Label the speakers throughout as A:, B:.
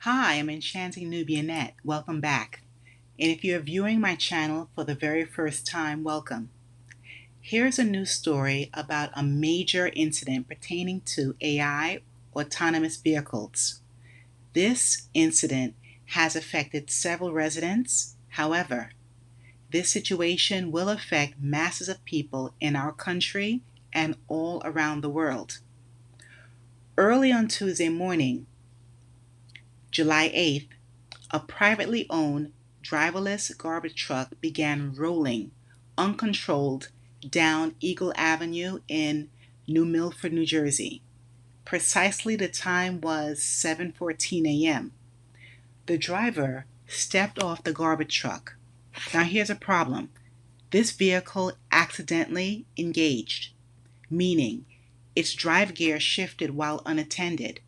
A: Hi, I'm Enchanting Nubianette. Welcome back. And if you're viewing my channel for the very first time, welcome. Here's a news story about a major incident pertaining to AI autonomous vehicles. This incident has affected several residents. However, this situation will affect masses of people in our country and all around the world. Early on Tuesday morning, July 8th, a privately owned driverless garbage truck began rolling uncontrolled down Eagle Avenue in New Milford, New Jersey. Precisely the time was 7:14 a.m. The driver stepped off the garbage truck. Now here's a problem. This vehicle accidentally engaged, meaning its drive gear shifted while unattended.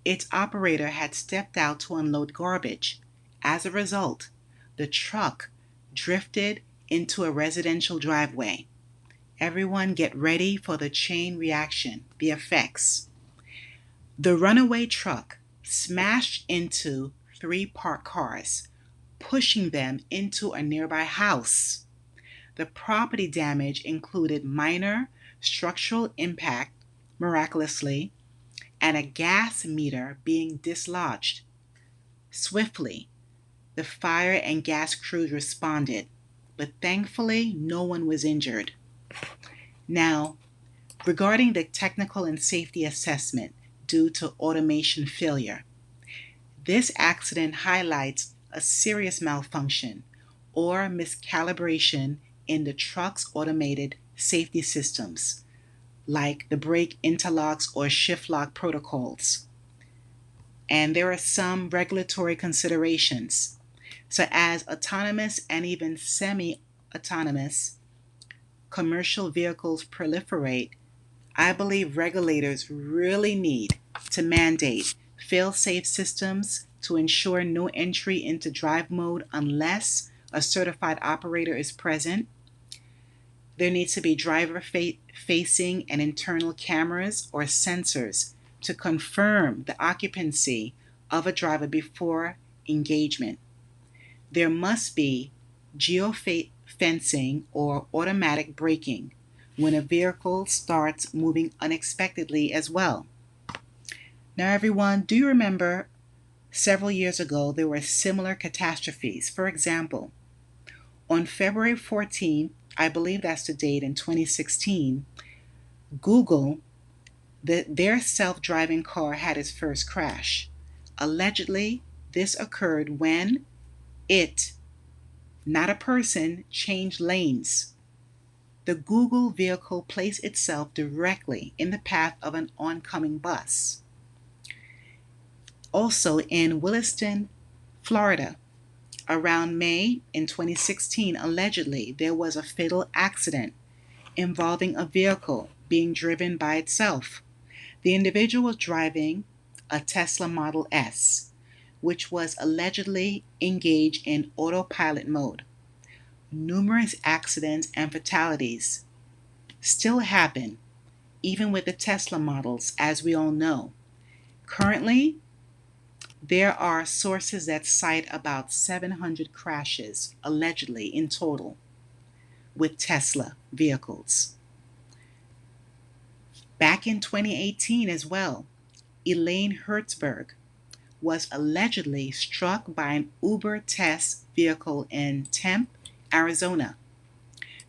A: Its operator had stepped out to unload garbage. As a result, the truck drifted into a residential driveway. Everyone get ready for the chain reaction, the effects. The runaway truck smashed into three parked cars, pushing them into a nearby house. The property damage included minor structural impact, miraculously, and a gas meter being dislodged. Swiftly, the fire and gas crews responded, but thankfully no one was injured. Now, regarding the technical and safety assessment due to automation failure, this accident highlights a serious malfunction or miscalibration in the truck's automated safety systems, like the brake interlocks or shift lock protocols. And there are some regulatory considerations. So, as autonomous and even semi autonomous commercial vehicles proliferate, I believe regulators really need to mandate fail safe systems to ensure no entry into drive mode unless a certified operator is present. There needs to be driver facing and internal cameras or sensors to confirm the occupancy of a driver before engagement. There must be geofencing or automatic braking when a vehicle starts moving unexpectedly as well. Now, everyone, do you remember several years ago there were similar catastrophes? For example, on February 14th, I believe that's the date in 2016, Google, their self-driving car had its first crash. Allegedly, this occurred when it, not a person, changed lanes. The Google vehicle placed itself directly in the path of an oncoming bus. Also in Williston, Florida, around May in 2016, allegedly there was a fatal accident involving a vehicle being driven by itself. The individual was driving a Tesla Model S, which was allegedly engaged in autopilot mode. Numerous accidents and fatalities still happen, even with the Tesla models, as we all know. Currently, there are sources that cite about 700 crashes, allegedly, in total, with Tesla vehicles. Back in 2018 as well, Elaine Hertzberg was allegedly struck by an Uber test vehicle in Tempe, Arizona.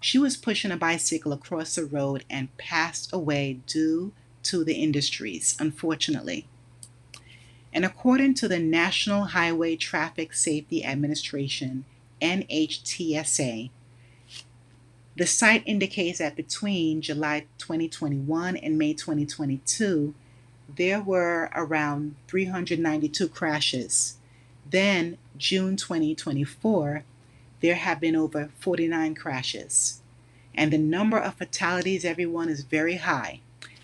A: She was pushing a bicycle across the road and passed away due to the industries, unfortunately. And according to the National Highway Traffic Safety Administration, NHTSA, the site indicates that between July 2021 and May 2022, there were around 392 crashes. Then, June 2024, there have been over 49 crashes. And the number of fatalities, everyone, is very high.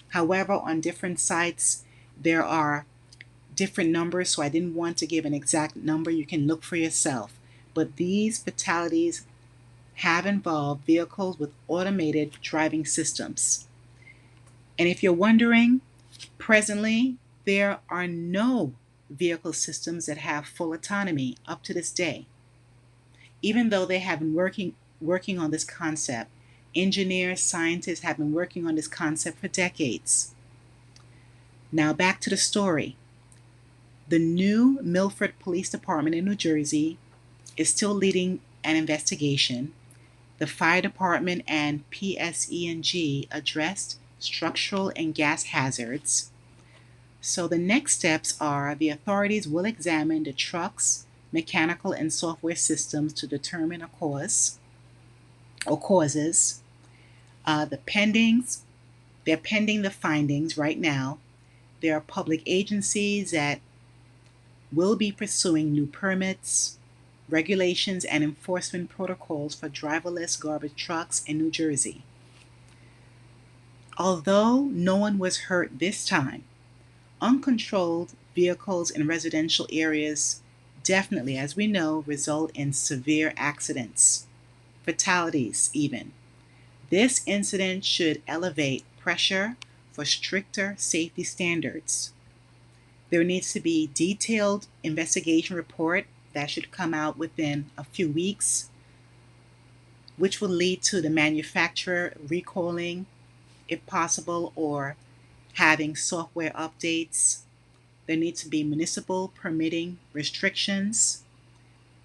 A: However, on different sites, there are different numbers, so I didn't want to give an exact number. You can look for yourself. But these fatalities have involved vehicles with automated driving systems. And if you're wondering, presently there are no vehicle systems that have full autonomy up to this day. Even though they have been working on this concept, engineers, scientists have been working on this concept for decades. Now back to the story. The new Milford Police Department in New Jersey is still leading an investigation. The fire department and PSE&G addressed structural and gas hazards. So the next steps are the authorities will examine the truck's mechanical and software systems to determine a cause or causes. They're pending the findings right now. There are public agencies that will be pursuing new permits, regulations, and enforcement protocols for driverless garbage trucks in New Jersey. Although no one was hurt this time, uncontrolled vehicles in residential areas definitely, as we know, result in severe accidents, fatalities even. This incident should elevate pressure for stricter safety standards. There needs to be detailed investigation report that should come out within a few weeks, which will lead to the manufacturer recalling, if possible, or having software updates. There needs to be municipal permitting restrictions,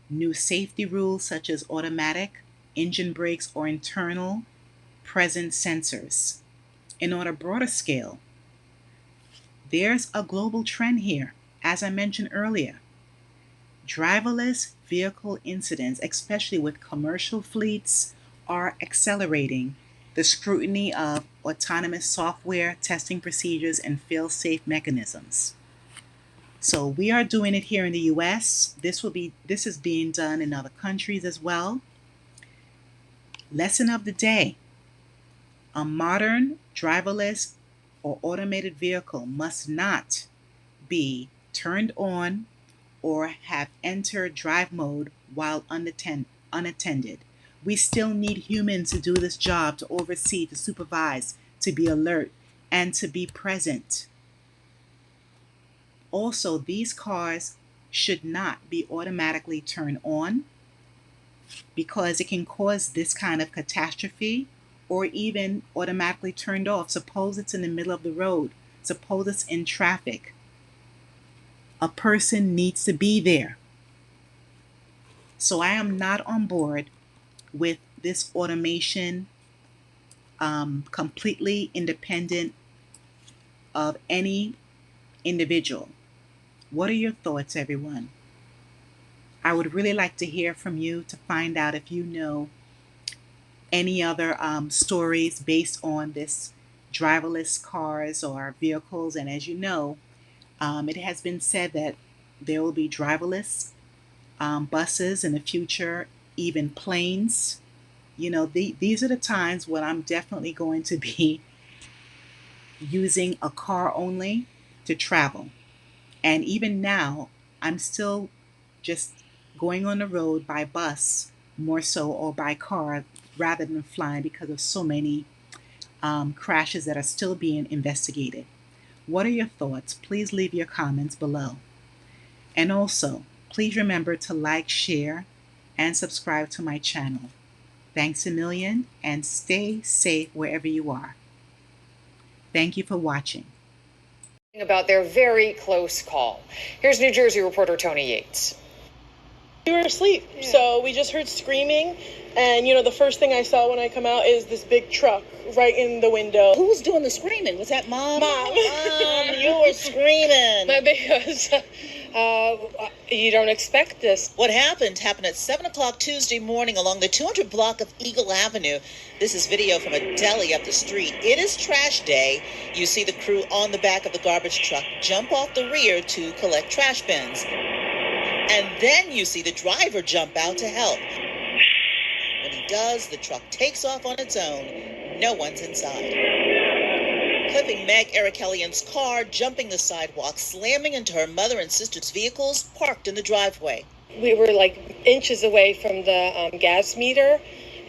A: new safety rules such as automatic, engine brakes, or internal presence sensors. And on a broader scale, there's a global trend here. As I mentioned earlier, driverless vehicle incidents, especially with commercial fleets, are accelerating the scrutiny of autonomous software, testing procedures, and fail-safe mechanisms. So we are doing it here in the US. This is being done in other countries as well. Lesson of the day. A modern driverless or automated vehicle must not be turned on or have entered drive mode while unattended. We still need humans to do this job, to oversee, to supervise, to be alert, and to be present. Also, these cars should not be automatically turned on because it can cause this kind of catastrophe, or even automatically turned off. Suppose it's in the middle of the road. Suppose it's in traffic. A person needs to be there. So I am not on board with this automation completely independent of any individual. What are your thoughts, everyone? I would really like to hear from you to find out if you know any other stories based on this driverless cars or vehicles. And as you know, it has been said that there will be driverless buses in the future, even planes. These are the times when I'm definitely going to be using a car only to travel. And even now, I'm still just going on the road by bus more so, or by car rather than flying, because of so many crashes that are still being investigated. What are your thoughts? Please leave your comments below. And also, please remember to like, share, and subscribe to my channel. Thanks a million, and stay safe wherever you are. Thank you for watching.
B: About their very close call. Here's New Jersey reporter Tony Yates.
C: We were asleep, so we just heard screaming, and the first thing I saw when I come out is this big truck right in the window.
D: Who was doing the screaming? Was that Mom?
C: Mom.
D: You were screaming.
C: Because you don't expect this.
D: What happened at 7 o'clock Tuesday morning along the 200 block of Eagle Avenue. This is video from a deli up the street. It is trash day. You see the crew on the back of the garbage truck jump off the rear to collect trash bins. And then you see the driver jump out to help. When he does, the truck takes off on its own. No one's inside. Clipping Meg Erichellian's car, jumping the sidewalk, slamming into her mother and sister's vehicles parked in the driveway.
C: We were like inches away from the gas meter,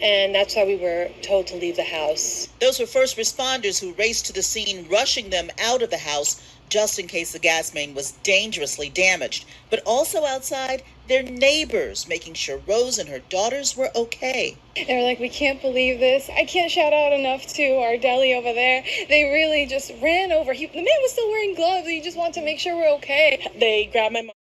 C: and that's why we were told to leave the house.
D: Those were first responders who raced to the scene, rushing them out of the house. just in case the gas main was dangerously damaged. But also outside, their neighbors making sure Rose and her daughters were okay.
E: They're like, we can't believe this. I can't shout out enough to our deli over there. They really just ran over. The man was still wearing gloves. He just wanted to make sure we're okay.
C: They grabbed my mom.